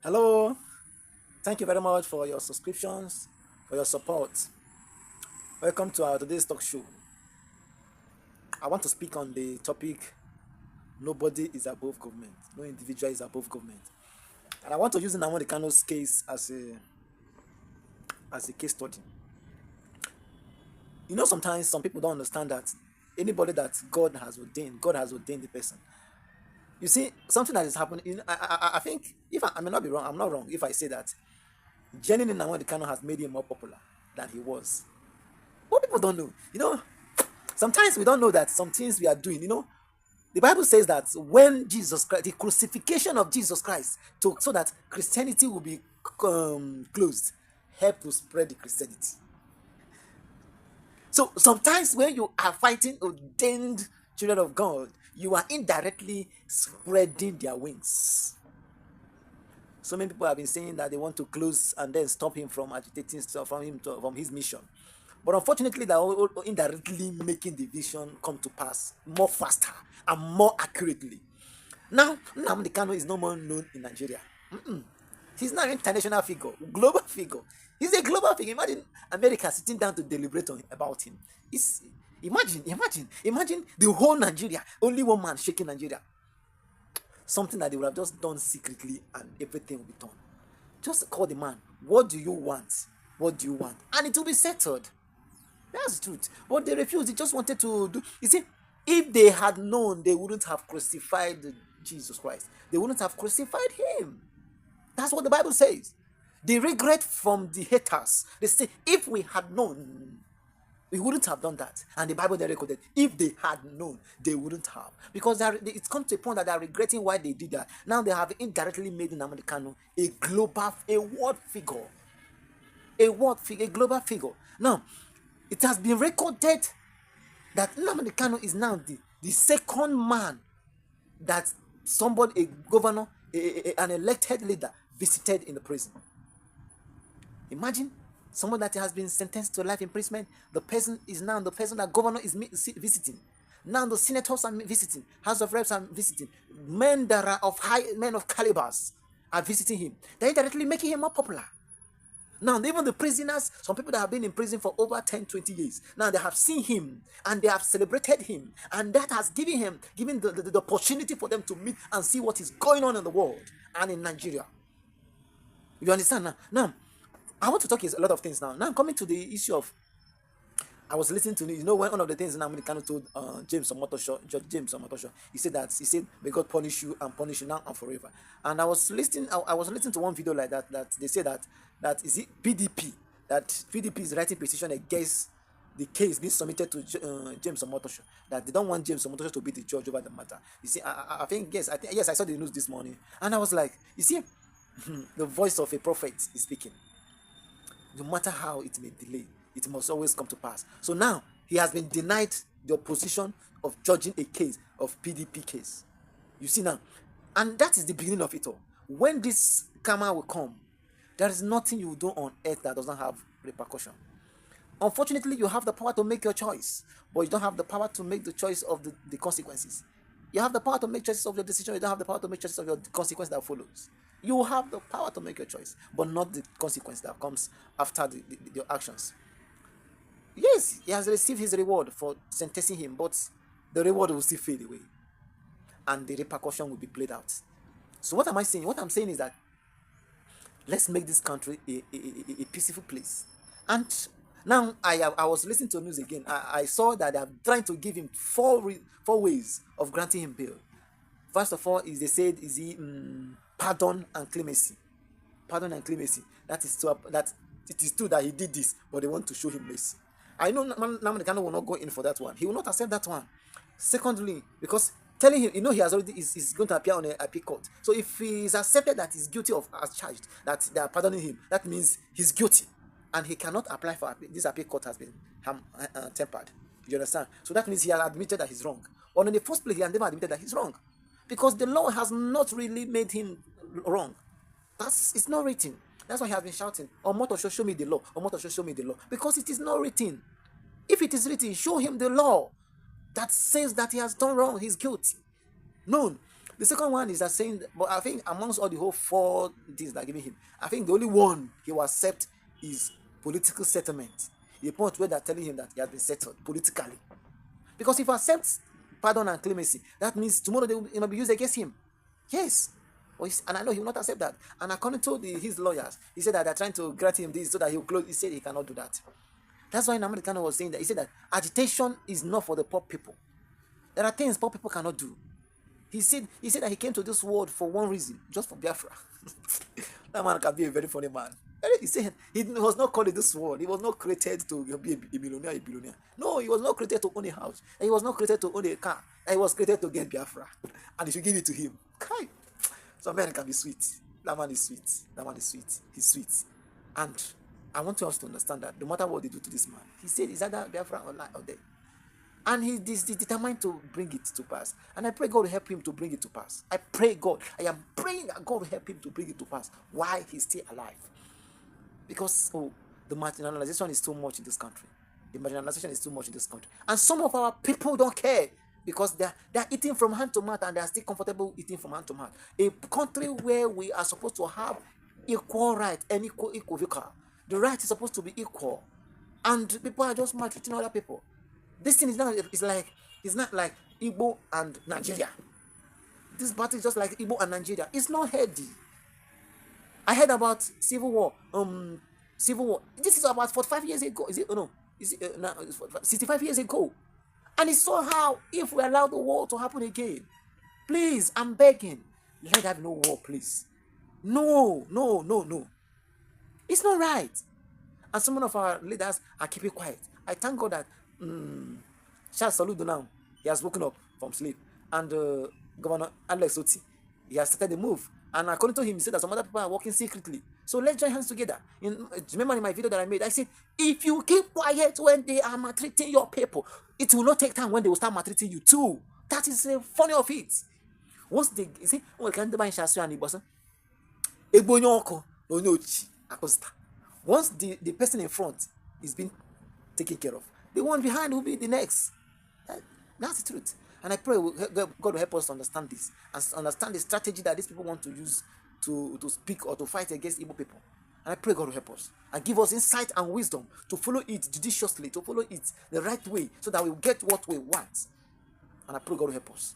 Hello, thank you very much for your subscriptions, for your support. Welcome to our today's talk show. I want to speak on the topic nobody is above government, no individual is above government. And I want to use Nnamdi Kanu's case as a case study. Sometimes some people don't understand that anybody that God has ordained the person. You see, something that is happening, I think, if I may not be wrong, I'm not wrong if I say that genuinely Nnamdi Kanu has made him more popular than he was. What people don't know, sometimes we don't know that some things we are doing, the Bible says that when Jesus Christ, the crucifixion of Jesus Christ, so that Christianity will be closed, help to spread the Christianity. So sometimes when you are fighting ordained children of God, you are indirectly spreading their wings. So many people have been saying that they want to close and then stop him from agitating stuff from his mission. But unfortunately, they are indirectly making the vision come to pass more faster and more accurately. Now, Nnamdi Kanu is no more known in Nigeria. He's now an international figure, global figure. He's a global figure. Imagine America sitting down to deliberate about him. Imagine the whole Nigeria, only one man shaking Nigeria. Something that they would have just done secretly and everything will be done. Just call the man. What do you want? What do you want? And it will be settled. That's the truth. But they refused. They just wanted to do. You see, if they had known, they wouldn't have crucified Jesus Christ. They wouldn't have crucified him. That's what the Bible says. The regret from the haters. They say, if we had known, we wouldn't have done that. And the Bible then recorded, if they had known, they wouldn't have. Because it's come to a point that they are regretting why they did that. Now they have indirectly made Nnamdi Kanu a world figure. A global figure. Now, it has been recorded that Nnamdi Kanu is now the second man that somebody, a governor, an elected leader, visited in the prison. Imagine someone that has been sentenced to life imprisonment. The person that governor is visiting. Now the senators are visiting, House of Reps are visiting, men of calibers are visiting him. They're indirectly making him more popular. Now, even the prisoners, some people that have been in prison for over 10, 20 years, now they have seen him and they have celebrated him. And that has given the opportunity for them to meet and see what is going on in the world and in Nigeria. You understand now? Now, I want to talk a lot of things now. Now, I'm coming to the issue of, I was listening to, when one of the things Nnamdi Kanu told Judge James Omotosho, he said, may God punish you and punish you now and forever. And I was listening to one video like that they say that is it PDP, that PDP is writing petition against the case being submitted to James Omotosho, that they don't want James Omotosho to be the judge over the matter. You see, I think yes, I saw the news this morning, and I was like, you see, the voice of a prophet is speaking. No matter how it may delay, it must always come to pass. So now he has been denied the opposition of judging a case of PDP case. You see now, and that is the beginning of it all. When this karma will come, there is nothing you will do on earth that doesn't have repercussion. Unfortunately, you have the power to make your choice, but you don't have the power to make the choice of the consequences. You have the power to make choices of your decision. You don't have the power to make choices of your consequence that follows. You have the power to make your choice, but not the consequence that comes after your actions. Yes, he has received his reward for sentencing him, but the reward will still fade away, and the repercussion will be played out. So what am I saying? What I'm saying is that let's make this country a peaceful place. And now I was listening to news again. I saw that they are trying to give him four ways of granting him bail. First of all, is they said is he pardon and clemency. Pardon and clemency. That it is true that he did this, but they want to show him mercy. I know Nnamdi Kanu will not go in for that one. He will not accept that one. Secondly, because telling him, he has already is going to appear on a appeal court. So if he is accepted that he's guilty of as charged, that they are pardoning him, that means he's guilty, and he cannot apply for appeal. This appeal court has been tempered. You understand? So that means he has admitted that he's wrong. Or in the first place, he has never admitted that he's wrong, because the law has not really made him wrong. It's not written. That's why he has been shouting, Omotosho, show me the law. Omotosho, show me the law. Because it is not written. If it is written, show him the law that says that he has done wrong, he's guilty. No. The second one is that saying, but I think amongst all the whole four things that are giving him, I think the only one he will accept is political settlement. The point where they're telling him that he has been settled politically. Because if he accepts pardon and clemency, that means tomorrow it might be used against him. Yes. And I know he will not accept that. And according to his lawyers, he said that they're trying to grant him this so that he'll close. He said he cannot do that. That's why Nnamdi Kanu was saying that. He said that agitation is not for the poor people. There are things poor people cannot do. He said that he came to this world for one reason, just for Biafra. That man can be a very funny man. He said he was not called in this world. He was not created to be a millionaire, No, he was not created to own a house. And he was not created to own a car. And he was created to get Biafra. And he should give it to him. Kai. Some men can be sweet. That man is sweet. That man is sweet. He's sweet. And I want us to understand that no matter what they do to this man, he said it's either Biafra or death. And he is determined to bring it to pass. And I pray God will help him to bring it to pass. I pray God. I am praying that God will help him to bring it to pass while he's still alive. Because the marginalization is too much in this country. The marginalization is too much in this country. And some of our people don't care because they're eating from hand to mouth and they're still comfortable eating from hand to mouth. A country where we are supposed to have equal right and equal vehicle. The right is supposed to be equal. And people are just maltreating other people. This thing is not like Igbo and Nigeria. This battle is just like Igbo and Nigeria. It's not heady. I heard about civil war. Civil war. This is about 45 years ago. Is it? Oh no. Is it? No, it's 65 years ago. And it's so how if we allow the war to happen again, please, I'm begging, let there be no war, please. No. It's not right. And some of our leaders are keeping quiet. I thank God that Charles Soludo now, he has woken up from sleep. And Governor Alex Oti, he has started the move. And according to him, he said that some other people are working secretly. So let's join hands together. Remember in my video that I made, I said, if you keep quiet when they are maltreating your people, it will not take time when they will start maltreating you too. That is the funny of it. Once they see, once the person in front is being taken care of, the one behind will be the next. That's the truth. And I pray God will help us to understand this and understand the strategy that these people want to use to speak or to fight against Igbo people. And I pray God will help us and give us insight and wisdom to follow it judiciously, to follow it the right way so that we get what we want. And I pray God will help us.